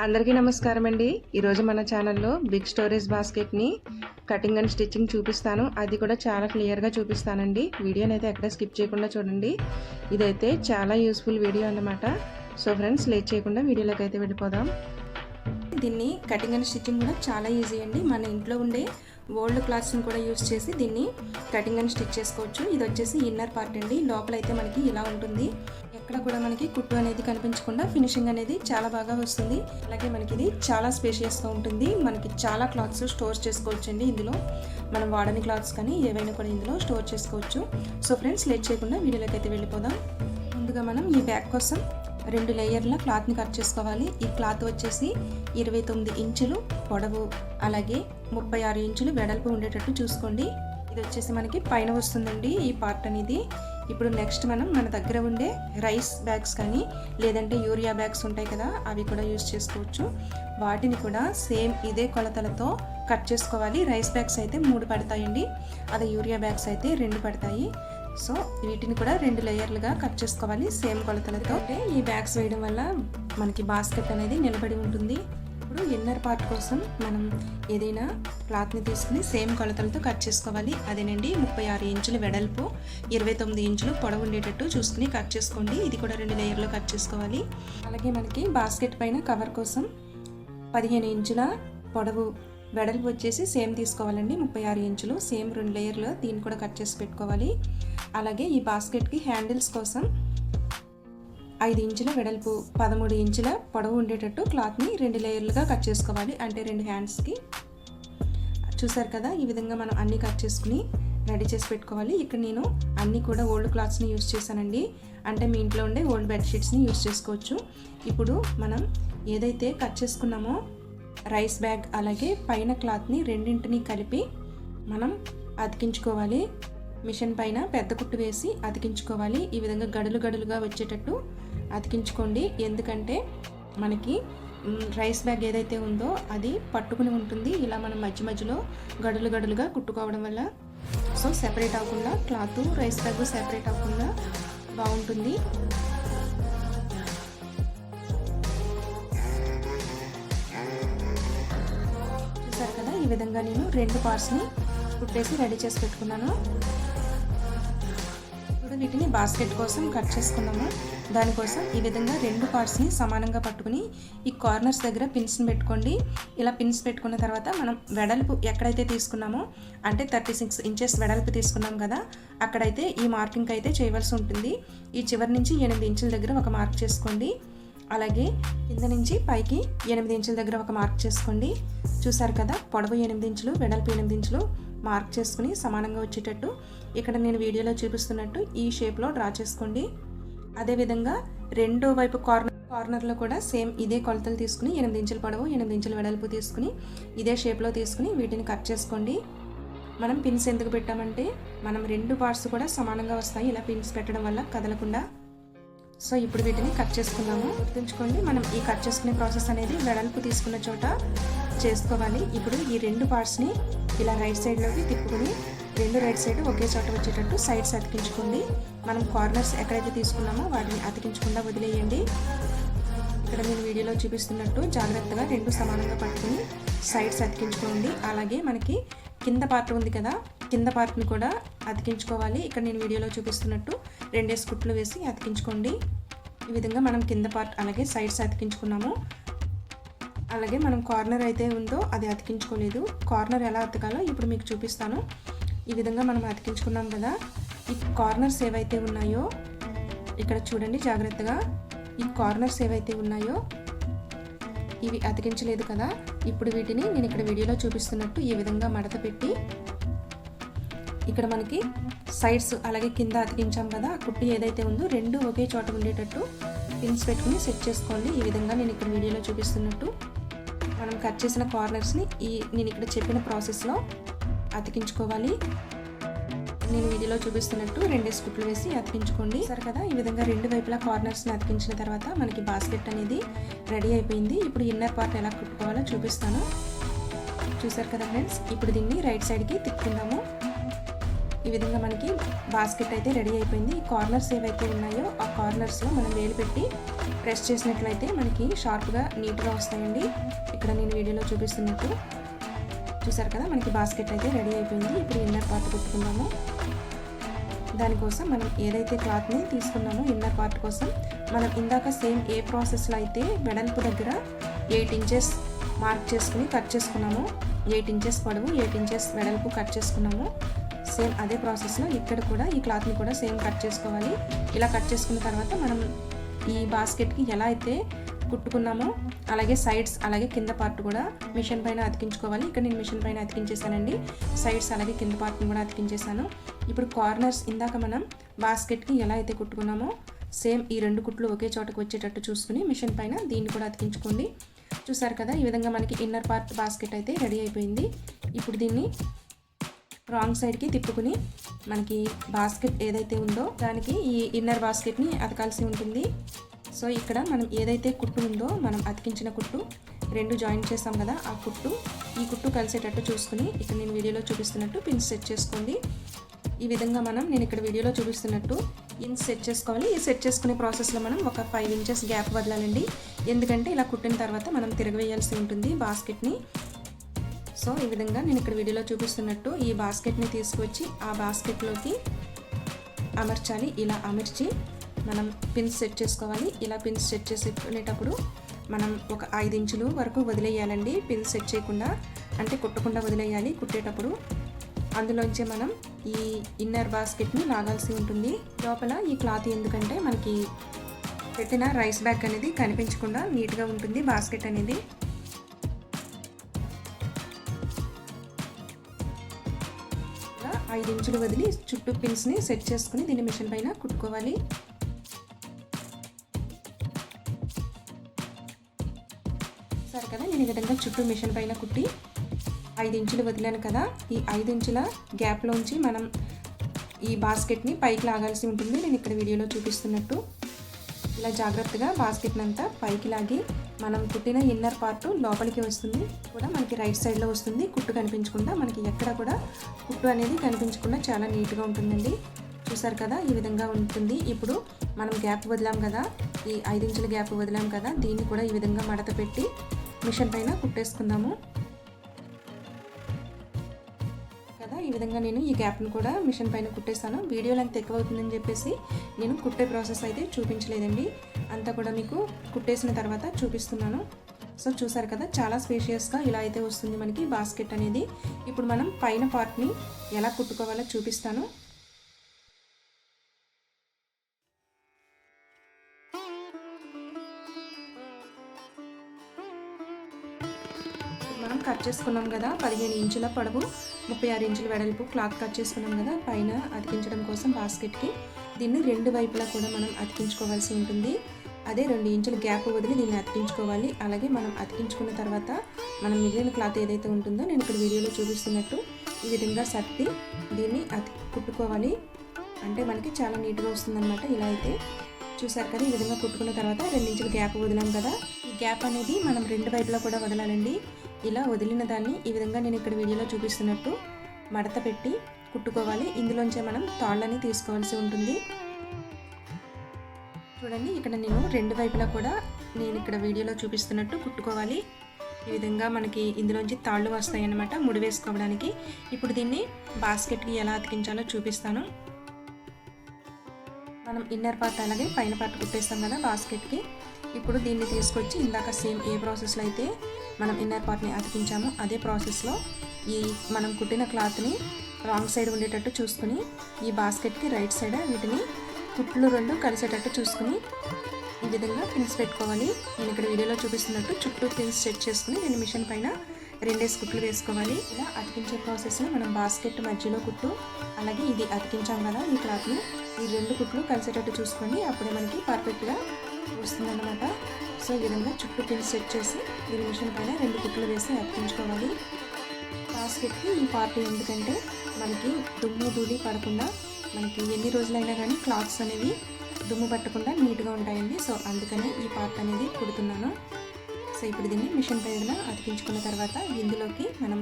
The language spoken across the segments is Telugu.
అందరికీ నమస్కారం అండి. ఈరోజు మన ఛానల్లో బిగ్ స్టోరేజ్ బాస్కెట్ని కటింగ్ అండ్ స్టిచ్చింగ్ చూపిస్తాను. అది కూడా చాలా క్లియర్గా చూపిస్తానండి. వీడియోని అయితే ఎక్కడ స్కిప్ చేయకుండా చూడండి. ఇదైతే చాలా యూస్ఫుల్ వీడియో అన్నమాట. సో ఫ్రెండ్స్, లేట్ చేయకుండా వీడియోలోకి అయితే వెళ్ళిపోదాం. దీన్ని కటింగ్ అండ్ స్టిచ్చింగ్ కూడా చాలా ఈజీ అండి. మన ఇంట్లో ఉండే ఓల్డ్ క్లాత్స్ని కూడా యూజ్ చేసి దీన్ని కటింగ్ అండ్ స్టిచ్ చేసుకోవచ్చు. ఇది వచ్చేసి ఇన్నర్ పార్ట్ అండి. లోపలైతే మనకి ఇలా ఉంటుంది. ఎక్కడ కూడా మనకి కుట్టు అనేది కనిపించకుండా ఫినిషింగ్ అనేది చాలా బాగా వస్తుంది. అలాగే మనకి ఇది చాలా స్పేషియస్గా ఉంటుంది. మనకి చాలా క్లాత్స్ స్టోర్ చేసుకోవచ్చు అండి. ఇందులో మనం వాడని క్లాత్స్ కానీ ఏవైనా కూడా ఇందులో స్టోర్ చేసుకోవచ్చు. సో ఫ్రెండ్స్, లేట్ చేయకుండా వీడియోలోకి అయితే వెళ్ళిపోదాం. ముందుగా మనం ఈ బ్యాగ్ కోసం 2 లేయర్ల క్లాత్ని కట్ చేసుకోవాలి. ఈ క్లాత్ వచ్చేసి 29 ఇంచులు పొడవు, అలాగే 36 ఇంచులు వెడల్పు ఉండేటట్టు చూసుకోండి. ఇది వచ్చేసి మనకి పైన వస్తుందండి ఈ పార్ట్ అనేది. ఇప్పుడు నెక్స్ట్ మనం మన దగ్గర ఉండే రైస్ బ్యాగ్స్ కానీ లేదంటే యూరియా బ్యాగ్స్ ఉంటాయి కదా, అవి కూడా యూజ్ చేసుకోవచ్చు. వాటిని కూడా సేమ్ ఇదే కొలతలతో కట్ చేసుకోవాలి. రైస్ బ్యాగ్స్ అయితే 3 పడతాయండి, అదే యూరియా బ్యాగ్స్ అయితే 2 పడతాయి. సో వీటిని కూడా 2 లేయర్లుగా కట్ చేసుకోవాలి సేమ్ కొలతలతో. అంటే ఈ బ్యాగ్స్ వేయడం వల్ల మనకి బాస్కెట్ అనేది నిలబడి ఉంటుంది. ఇప్పుడు ఇన్నర్ పార్ట్ కోసం మనం ఏదైనా క్లాత్ని తీసుకుని సేమ్ కొలతలతో కట్ చేసుకోవాలి. అదేనండి 36 ఇంచులు వెడల్పు, 29 ఇంచులు పొడవు ఉండేటట్టు చూసుకుని కట్ చేసుకోండి. ఇది కూడా 2 లేయర్లో కట్ చేసుకోవాలి. అలాగే మనకి బాస్కెట్ పైన కవర్ కోసం 15 ఇంచుల పొడవు, వెడల్పు వచ్చేసి సేమ్ తీసుకోవాలండి 36 ఇంచులు. సేమ్ 2 లేయర్లు దీన్ని కూడా కట్ చేసి పెట్టుకోవాలి. అలాగే ఈ బాస్కెట్కి హ్యాండిల్స్ కోసం 5 ఇంచుల వెడల్పు, 13 ఇంచుల పొడవు ఉండేటట్టు క్లాత్ని 2 లేయర్లుగా కట్ చేసుకోవాలి. అంటే 2 హ్యాండ్స్కి. చూసారు కదా, ఈ విధంగా మనం అన్నీ కట్ చేసుకుని రెడీ చేసి పెట్టుకోవాలి. ఇక్కడ నేను అన్నీ కూడా ఓల్డ్ క్లాత్స్ని యూజ్ చేశానండి. అంటే మీ ఇంట్లో ఉండే ఓల్డ్ బెడ్షీట్స్ని యూజ్ చేసుకోవచ్చు. ఇప్పుడు మనం ఏదైతే కట్ చేసుకున్నామో రైస్ బ్యాగ్ అలాగే పైన క్లాత్ని రెండింటిని కలిపి మనం అతికించుకోవాలి. మిషన్ పైన పెద్ద కుట్టు వేసి అతికించుకోవాలి. ఈ విధంగా గడులు గడులుగా వచ్చేటట్టు అతికించుకోండి. ఎందుకంటే మనకి రైస్ బ్యాగ్ ఏదైతే ఉందో అది పట్టుకుని ఉంటుంది. ఇలా మనం మధ్య మధ్యలో గడులు గడులుగా కుట్టుకోవడం వల్ల సో సెపరేట్ అవ్వకుండా, క్లాత్ రైస్ బ్యాగ్ సెపరేట్ అవ్వకుండా బాగుంటుంది. చూసారు కదా, ఈ విధంగా నేను 2 పార్ట్స్ని కుట్టేసి రెడీ చేసి పెట్టుకున్నాను. ఇప్పుడు వీటిని బాస్కెట్ కోసం కట్ చేసుకున్నాము. దానికోసం ఈ విధంగా 2 పార్ట్స్ని సమానంగా పట్టుకుని ఈ కార్నర్స్ దగ్గర పిన్స్ని పెట్టుకోండి. ఇలా పిన్స్ పెట్టుకున్న తర్వాత మనం వెడల్పు ఎక్కడైతే తీసుకున్నామో, అంటే 36 ఇంచెస్ వెడల్పు తీసుకున్నాం కదా, అక్కడైతే ఈ మార్కింగ్ అయితే చేయవలసి ఉంటుంది. ఈ చివరి నుంచి 8 ఇంచుల దగ్గర ఒక మార్క్ చేసుకోండి. అలాగే కింద నుంచి పైకి 8 ఇంచుల దగ్గర ఒక మార్క్ చేసుకోండి. చూసారు కదా, పొడవు 8 ఇంచులు, వెడల్పు 8 ఇంచులు మార్క్ చేసుకుని సమానంగా వచ్చేటట్టు ఇక్కడ నేను వీడియోలో చూపిస్తున్నట్టు ఈ షేప్లో డ్రా చేసుకోండి. అదేవిధంగా రెండో వైపు కార్నర్లో కూడా సేమ్ ఇదే కొలతలు తీసుకుని 8 ఇంచుల పొడవు, 8 ఇంచుల వెడల్పు తీసుకుని ఇదే షేప్లో తీసుకుని వీటిని కట్ చేసుకోండి. మనం పిన్స్ ఎందుకు పెట్టామంటే మనం 2 పార్ట్స్ కూడా సమానంగా వస్తాయి ఇలా పిన్స్ పెట్టడం వల్ల కదలకుండా. సో ఇప్పుడు వీటిని కట్ చేసుకున్నాము. గుర్తుంచుకోండి, మనం ఈ కట్ చేసుకునే ప్రాసెస్ అనేది వెడల్పు తీసుకున్న చోట చేసుకోవాలి. ఇప్పుడు ఈ 2 పార్ట్స్ని ఇలా రైట్ సైడ్లోకి తిప్పుకొని 2 రైట్ సైడ్ ఒకే చోట వచ్చేటట్టు సైడ్స్ అతికించుకోండి. మనం కార్నర్స్ ఎక్కడైతే తీసుకున్నామో వాటిని అతికించకుండా వదిలేయండి. ఇక్కడ నేను వీడియోలో చూపిస్తున్నట్టు జాగ్రత్తగా 2 సమానంగా పట్టుకుని సైడ్స్ అతికించుకోండి. అలాగే మనకి కింద పార్ట్ ఉంది కదా, కింద పార్ట్ని కూడా అతికించుకోవాలి. ఇక్కడ నేను వీడియోలో చూపిస్తున్నట్టు 2 కుట్లు వేసి అతికించుకోండి. ఈ విధంగా మనం కింద పార్ట్ అలాగే సైడ్స్ అతికించుకున్నాము. అలాగే మనం కార్నర్ అయితే ఉందో అది అతికించుకోలేదు. కార్నర్ ఎలా అతకాలో ఇప్పుడు మీకు చూపిస్తాను. ఈ విధంగా మనం అతికించుకున్నాం కదా, ఈ కార్నర్స్ ఏవైతే ఉన్నాయో ఇక్కడ చూడండి జాగ్రత్తగా. ఈ కార్నర్స్ ఏవైతే ఉన్నాయో ఇవి అతికించలేదు కదా, ఇప్పుడు వీటిని నేను ఇక్కడ వీడియోలో చూపిస్తున్నట్టు ఈ విధంగా మడత పెట్టి ఇక్కడ మనకి సైడ్స్ అలాగే కింద అతికించాం కదా, ఆ కుట్టి ఏదైతే ఉందో 2 ఒకే చోట ఉండేటట్టు పిన్స్ పెట్టుకుని సెట్ చేసుకోండి. ఈ విధంగా నేను ఇక్కడ వీడియోలో చూపిస్తున్నట్టు మనం కట్ చేసిన కార్నర్స్ని నేను ఇక్కడ చెప్పిన ప్రాసెస్లో అతికించుకోవాలి. నేను వీడియోలో చూపిస్తున్నట్టు 2 కుట్లు వేసి అతికించుకోండి. సరే కదా, ఈ విధంగా 2 వైపులా కార్నర్స్ని అతికించిన తర్వాత మనకి బాస్కెట్ అనేది రెడీ అయిపోయింది. ఇప్పుడు ఇన్నర్ పార్ట్ ఎలా కుట్టుకోవాలో చూపిస్తాను. చూసారు కదా ఫ్రెండ్స్, ఇప్పుడు దీన్ని రైట్ సైడ్కి తిప్పుకుందాము. ఈ విధంగా మనకి బాస్కెట్ అయితే రెడీ అయిపోయింది. ఈ కార్నర్స్ ఏవైతే ఉన్నాయో ఆ కార్నర్స్లో మనం వేలు పెట్టి ప్రెస్ చేసినట్లయితే మనకి షార్ప్గా నీట్గా వస్తాయండి. ఇక్కడ నేను వీడియోలో చూపిస్తున్నట్టు చూసారు కదా, మనకి బాస్కెట్ అయితే రెడీ అయిపోయింది. ఇప్పుడు ఇన్నర్ పార్ట్ కుట్టుకుందాము. దానికోసం మనం ఏదైతే క్లాత్ని తీసుకున్నామో ఇన్నర్ పార్ట్ కోసం మనం ఇందాక సేమ్ ఏ ప్రాసెస్లో అయితే వెడల్పు దగ్గర 8 ఇంచెస్ మార్క్ చేసుకుని కట్ చేసుకున్నాము, 8 ఇంచెస్ పొడవు 8 ఇంచెస్ వెడల్పు కట్ చేసుకున్నాము, సేమ్ అదే ప్రాసెస్లో ఇక్కడ కూడా ఈ క్లాత్ని కూడా సేమ్ కట్ చేసుకోవాలి. ఇలా కట్ చేసుకున్న తర్వాత మనం ఈ బాస్కెట్కి ఎలా అయితే కుట్టుకున్నామో అలాగే సైడ్స్ అలాగే కింద పార్ట్ కూడా మిషన్ పైన అతికించుకోవాలి. ఇక్కడ నేను మిషన్ పైన అతికించేసానండి. సైడ్స్ అలాగే కింద పార్ట్ని కూడా అతికించేసాను. ఇప్పుడు కార్నర్స్ ఇందాక మనం బాస్కెట్కి ఎలా అయితే కుట్టుకున్నామో సేమ్ ఈ 2 కుట్లు ఒకే చోటకు వచ్చేటట్టు చూసుకుని మిషన్ పైన దీన్ని కూడా అతికించుకోండి. చూసారు కదా, ఈ విధంగా మనకి ఇన్నర్ పార్ట్ బాస్కెట్ అయితే రెడీ అయిపోయింది. ఇప్పుడు దీన్ని రాంగ్ సైడ్కి తిప్పుకుని మనకి బాస్కెట్ ఏదైతే ఉందో దానికి ఈ ఇన్నర్ బాస్కెట్ని అతకాల్సి ఉంటుంది. సో ఇక్కడ మనం ఏదైతే కుట్టు ఉందో మనం అతికించిన కుట్టు 2 జాయిన్ చేసాం కదా, ఆ కుట్టు ఈ కుట్టు కలిసేటట్టు చూసుకుని ఇక్కడ నేను వీడియోలో చూపిస్తున్నట్టు పిన్స్ సెట్ చేసుకోండి. ఈ విధంగా నేను ఇక్కడ వీడియోలో చూపిస్తున్నట్టు పిన్స్ సెట్ చేసుకోవాలి. ఈ సెట్ చేసుకునే ప్రాసెస్లో మనం ఒక 5 ఇంచెస్ గ్యాప్ వదలాలండి. ఎందుకంటే ఇలా కుట్టిన తర్వాత మనం తిరగవేయాల్సి ఉంటుంది బాస్కెట్ని. సో ఈ విధంగా నేను ఇక్కడ వీడియోలో చూపిస్తున్నట్టు ఈ బాస్కెట్ని తీసుకొచ్చి ఆ బాస్కెట్లోకి అమర్చాలి. ఇలా అమర్చి మనం పిన్స్ సెట్ చేసుకోవాలి. ఇలా పిన్స్ సెట్ చేసుకునేటప్పుడు మనం ఒక 5 ఇంచులు వరకు వదిలేయాలండి. పిన్స్ సెట్ చేయకుండా అంటే కుట్టకుండా వదిలేయాలి. కుట్టేటప్పుడు అందులోంచి మనం ఈ ఇన్నర్ బాస్కెట్ని లాగాల్సి ఉంటుంది. లోపల ఈ క్లాత్ ఎందుకంటే మనకి పెట్టిన రైస్ బ్యాగ్ అనేది కనిపించకుండా నీట్గా ఉంటుంది బాస్కెట్ అనేది. 5 ఇంచులు వదిలి చుట్టూ పిన్స్ని సెట్ చేసుకుని దీన్ని మిషన్ పైన కుట్టుకోవాలి. సరే కదా, నేను ఈ విధంగా చుట్టూ మిషన్ పైన కుట్టి 5 ఇంచులు వదిలాను కదా, ఈ 5 ఇంచుల గ్యాప్లోంచి మనం ఈ బాస్కెట్ని పైకి లాగాల్సి ఉంటుంది. నేను ఇక్కడ వీడియోలో చూపిస్తున్నట్టు ఇలా జాగ్రత్తగా బాస్కెట్ని అంతా పైకి లాగి మనం కుట్టిన ఇన్నర్ పార్ట్ లోపలికి వస్తుంది. కూడా మనకి రైట్ సైడ్లో వస్తుంది. కుట్టు కనిపించకుండా మనకి ఎక్కడ కూడా కుట్టు అనేది కనిపించకుండా చాలా నీట్గా ఉంటుందండి. చూసారు కదా, ఈ విధంగా ఉంటుంది. ఇప్పుడు మనం గ్యాప్ వదిలాం కదా, ఈ 5 ఇంచుల గ్యాప్ వదిలాం కదా, దీన్ని కూడా ఈ విధంగా మడత పెట్టి మిషన్ పైన కుట్టేసుకుందాము కదా. ఈ విధంగా నేను ఈ గ్యాప్ను కూడా మిషన్ పైన కుట్టేస్తాను. వీడియో లెంత్ ఎక్కువ అవుతుందని చెప్పేసి నేను కుట్టే ప్రాసెస్ అయితే చూపించలేదండి, అంతా కూడా మీకు కుట్టేసిన తర్వాత చూపిస్తున్నాను. సో చూసారు కదా, చాలా స్పేషియస్గా ఇలా అయితే వస్తుంది మనకి బాస్కెట్ అనేది. ఇప్పుడు మనం పైన పార్ట్ని ఎలా కుట్టుకోవాలో చూపిస్తాను. మనం కట్ చేసుకున్నాం కదా, 15 ఇంచుల పొడవు 36 ఇంచుల వెడల్పు క్లాత్ కట్ చేసుకున్నాం కదా పైన అతికించడం కోసం బాస్కెట్కి. దీన్ని 2 వైపులా కూడా మనం అతికించుకోవాల్సి ఉంటుంది. అదే 2 ఇంచుల గ్యాప్ వదిలి దీన్ని అతికించుకోవాలి. అలాగే మనం అతికించుకున్న తర్వాత మనం మిగిలిన క్లాత్ ఏదైతే ఉంటుందో నేను ఇక్కడ వీడియోలో చూపిస్తున్నట్టు ఈ విధంగా సర్ది దీన్ని కుట్టుకోవాలి. అంటే మనకి చాలా నీట్గా వస్తుందన్నమాట. ఇలా అయితే చూసారు కదా, ఈ విధంగా కుట్టుకున్న తర్వాత 2 ఇంచుల గ్యాప్ వదిలాం కదా, ఈ గ్యాప్ అనేది మనం 2 వైపులా కూడా వదలాలండి. ఇలా వదిలిన దాన్ని ఈ విధంగా నేను ఇక్కడ వీడియోలో చూపిస్తున్నట్టు మడత పెట్టి కుట్టుకోవాలి. ఇందులోంచే మనం తాళ్ళని తీసుకోవాల్సి ఉంటుంది. చూడండి, ఇక్కడ నేను 2 వైపులా కూడా నేను ఇక్కడ వీడియోలో చూపిస్తున్నట్టు కుట్టుకోవాలి. ఈ విధంగా మనకి ఇందులోంచి తాళ్ళు వస్తాయి అన్నమాట ముడి వేసుకోవడానికి. ఇప్పుడు దీన్ని బాస్కెట్కి ఎలా అతికించాలో చూపిస్తాను. మనం ఇన్నర్ పార్ట్ అలాగే పైన పార్ట్ కుట్టేస్తాం కదా బాస్కెట్కి. ఇప్పుడు దీన్ని తీసుకొచ్చి ఇందాక సేమ్ ఏ ప్రాసెస్లో అయితే మనం ఇన్నర్ పార్ట్ని అతికించామో అదే ప్రాసెస్లో ఈ మనం కుట్టిన క్లాత్ని రాంగ్ సైడ్ ఉండేటట్టు చూసుకుని ఈ బాస్కెట్కి రైట్ సైడ్ వీటిని కుట్లు 2 కలిసేటట్టు చూసుకుని ఈ విధంగా పిన్స్ పెట్టుకోవాలి. నేను ఇక్కడ వీడియోలో చూపిస్తున్నట్టు చుట్టూ పిన్స్ సెట్ చేసుకుని నేను మిషన్ పైన 2 కుట్లు వేసుకోవాలి. ఇలా అతికించే ప్రాసెస్లో మనం బాస్కెట్ మధ్యలో కుట్టు అలాగే ఇది అతికించాం కదా ఈ క్లాత్ని, ఈ 2 కుట్లు కలిసేటట్టు చూసుకోండి. అప్పుడే మనకి పర్ఫెక్ట్గా వస్తుందన్నమాట. సో ఈ విధంగా చుట్టూ పిన్స్ సెట్ చేసి దీని మిషన్ పైన 2 కుట్లు వేసి అతికించుకోవాలి. బాస్కెట్కి ఈ పార్ట్ ఎందుకంటే మనకి దుమ్ము ధూళి పడకుండా మనకి ఎన్ని రోజులైనా కానీ క్లాత్స్ అనేవి దుమ్ము పట్టకుండా నీట్గా ఉంటాయండి. సో అందుకని ఈ పార్ట్ అనేది కుడుతున్నాను. సో ఇప్పుడు దీన్ని మిషన్ పైన అతికించుకున్న తర్వాత ఇందులోకి మనం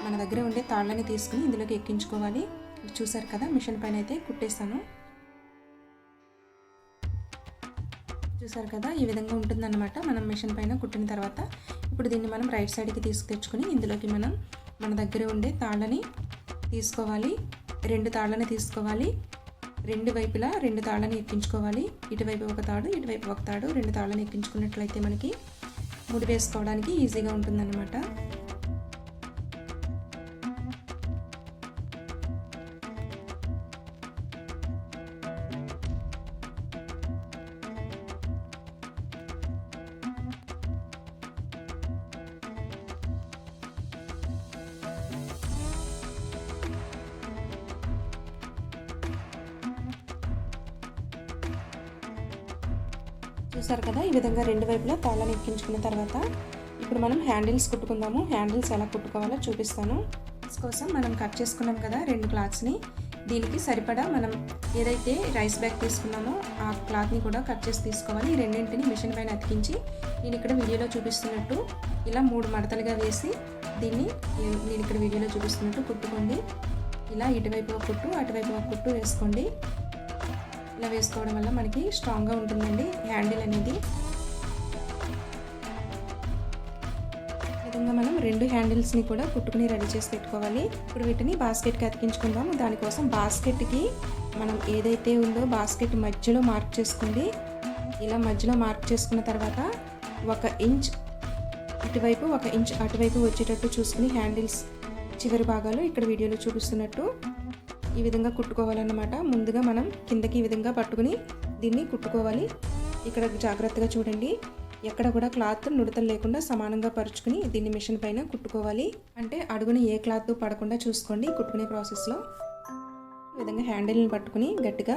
మన దగ్గర ఉండే తాళ్ళని తీసుకుని ఇందులోకి ఎక్కించుకోవాలి. చూసారు కదా, మిషన్ పైన అయితే కుట్టేస్తాను. చూసారు కదా, ఈ విధంగా ఉంటుందన్నమాట మనం మిషన్ పైన కుట్టిన తర్వాత. ఇప్పుడు దీన్ని మనం రైట్ సైడ్కి తెచ్చుకొని ఇందులోకి మనం మన దగ్గర ఉండే తాళ్ళని తీసుకోవాలి. 2 తాళ్ళని తీసుకోవాలి. 2 వైపులా 2 తాళ్ళని ఎక్కించుకోవాలి. ఇటువైపు ఒక తాడు, ఇటువైపు ఒక తాడు, 2 తాళ్ళని ఎక్కించుకున్నట్లయితే మనకి ముడి వేసుకోవడానికి ఈజీగా ఉంటుందన్నమాట. చూసారు కదా, ఈ విధంగా 2 వైపులా తాళ్ళని ఎక్కించుకున్న తర్వాత ఇప్పుడు మనం హ్యాండిల్స్ కుట్టుకుందాము. హ్యాండిల్స్ ఎలా కుట్టుకోవాలో చూపిస్తాను. కోసం మనం కట్ చేసుకున్నాం కదా 2 క్లాత్స్ని, దీనికి సరిపడా మనం ఏదైతే రైస్ బ్యాగ్ తీసుకున్నామో ఆ క్లాత్ని కూడా కట్ చేసి తీసుకోవాలి. ఈ రెండింటిని మిషన్ పైన అతికించి నేను ఇక్కడ వీడియోలో చూపిస్తున్నట్టు ఇలా 3 మడతలుగా వేసి దీన్ని నేను ఇక్కడ వీడియోలో చూపిస్తున్నట్టు కుట్టుకోండి. ఇలా ఇటువైపు ఒక కుట్టు, అటువైపు ఒక కుట్టు వేసుకోండి. ఇలా వేసుకోవడం వల్ల మనకి స్ట్రాంగ్గా ఉంటుందండి హ్యాండిల్ అనేది. ఈ విధంగా మనం 2 హ్యాండిల్స్ని కూడా కుట్టుకుని రెడీ చేసి పెట్టుకోవాలి. ఇప్పుడు వీటిని బాస్కెట్కి అతికించుకుందాము. దానికోసం బాస్కెట్కి మనం ఏదైతే ఉందో బాస్కెట్ మధ్యలో మార్క్ చేసుకోండి. ఇలా మధ్యలో మార్క్ చేసుకున్న తర్వాత 1 ఇంచ్ ఇటువైపు 1 ఇంచ్ అటువైపు వచ్చేటట్టు చూసుకుని హ్యాండిల్స్ చివరి భాగాలు ఇక్కడ వీడియోలో చూపిస్తున్నట్టు ఈ విధంగా కుట్టుకోవాలన్నమాట. ముందుగా మనం కిందకి ఈ విధంగా పట్టుకుని దీన్ని కుట్టుకోవాలి. ఇక్కడ జాగ్రత్తగా చూడండి, ఎక్కడ కూడా క్లాత్ నుడతలు లేకుండా సమానంగా పరుచుకుని దీన్ని మిషన్ పైన కుట్టుకోవాలి. అంటే అడుగున ఏ క్లాత్ పడకుండా చూసుకోండి కుట్టుకునే ప్రాసెస్లో. ఈ విధంగా హ్యాండిల్ని పట్టుకుని గట్టిగా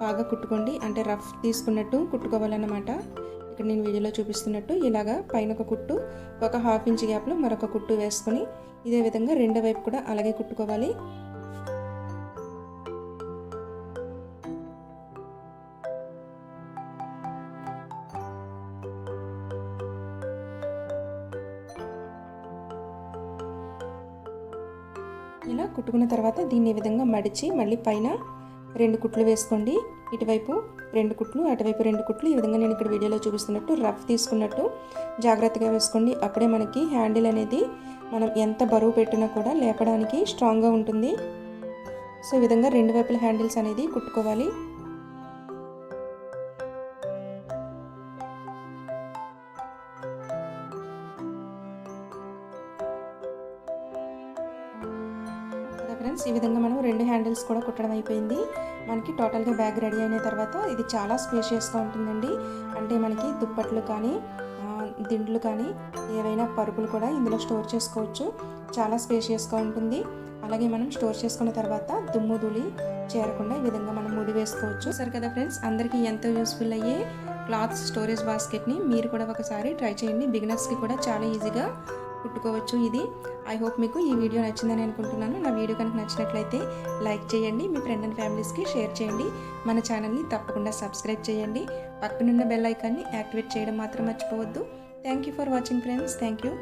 బాగా కుట్టుకోండి. అంటే రఫ్ తీసుకున్నట్టు కుట్టుకోవాలన్నమాట. ఇక్కడ నేను వీడియోలో చూపిస్తున్నట్టు ఇలాగా పైన ఒక కుట్టు, ఒక 1/2 ఇంచ్ గ్యాప్లో మరొక కుట్టు వేసుకొని ఇదే విధంగా 2 వైపు కూడా అలాగే కుట్టుకోవాలి. ఇలా కుట్టుకున్న తర్వాత దీన్ని ఈ విధంగా మడిచి మళ్ళీ పైన 2 కుట్లు వేసుకోండి. ఇటువైపు 2 కుట్లు, అటువైపు 2 కుట్లు. ఈ విధంగా నేను ఇక్కడ వీడియోలో చూపిస్తున్నట్టు రఫ్ తీసుకున్నట్టు జాగ్రత్తగా వేసుకోండి. అప్పుడే మనకి హ్యాండిల్ అనేది మనం ఎంత బరువు పెట్టినా కూడా లేపడానికి స్ట్రాంగ్గా ఉంటుంది. సో ఈ విధంగా 2 వైపుల హ్యాండిల్స్ అనేది కుట్టుకోవాలి. ఫ్రెండ్స్, ఈ విధంగా మనం 2 హ్యాండిల్స్ కూడా కుట్టడం అయిపోయింది. మనకి టోటల్గా బ్యాగ్ రెడీ అయిన తర్వాత ఇది చాలా స్పేషియస్గా ఉంటుందండి. అంటే మనకి దుప్పట్లు కానీ దిండ్లు కానీ ఏవైనా పరుపులు కూడా ఇందులో స్టోర్ చేసుకోవచ్చు. చాలా స్పేషియస్గా ఉంటుంది. అలాగే మనం స్టోర్ చేసుకున్న తర్వాత దుమ్ము ధూళి చేరకుండా ఈ విధంగా మనం ముడి వేసుకోవచ్చు. సరే కదా ఫ్రెండ్స్, అందరికీ ఎంతో యూస్ఫుల్ అయ్యే క్లాత్ స్టోరేజ్ బాస్కెట్ని మీరు కూడా ఒకసారి ట్రై చేయండి. బిగినర్స్కి కూడా చాలా ఈజీగా కుట్టుకోవచ్చు ఇది. ఐ హోప్ మీకు ఈ వీడియో నచ్చిందని అనుకుంటున్నాను. నా వీడియో కనుక నచ్చినట్లయితే లైక్ చేయండి, మీ ఫ్రెండ్ అండ్ ఫ్యామిలీస్కి షేర్ చేయండి. మన ఛానల్ని తప్పకుండా సబ్స్క్రైబ్ చేయండి. పక్కనున్న బెల్ ఐకాన్ని యాక్టివేట్ చేయడం మాత్రం మర్చిపోవద్దు. Thank you for watching friends. Thank you.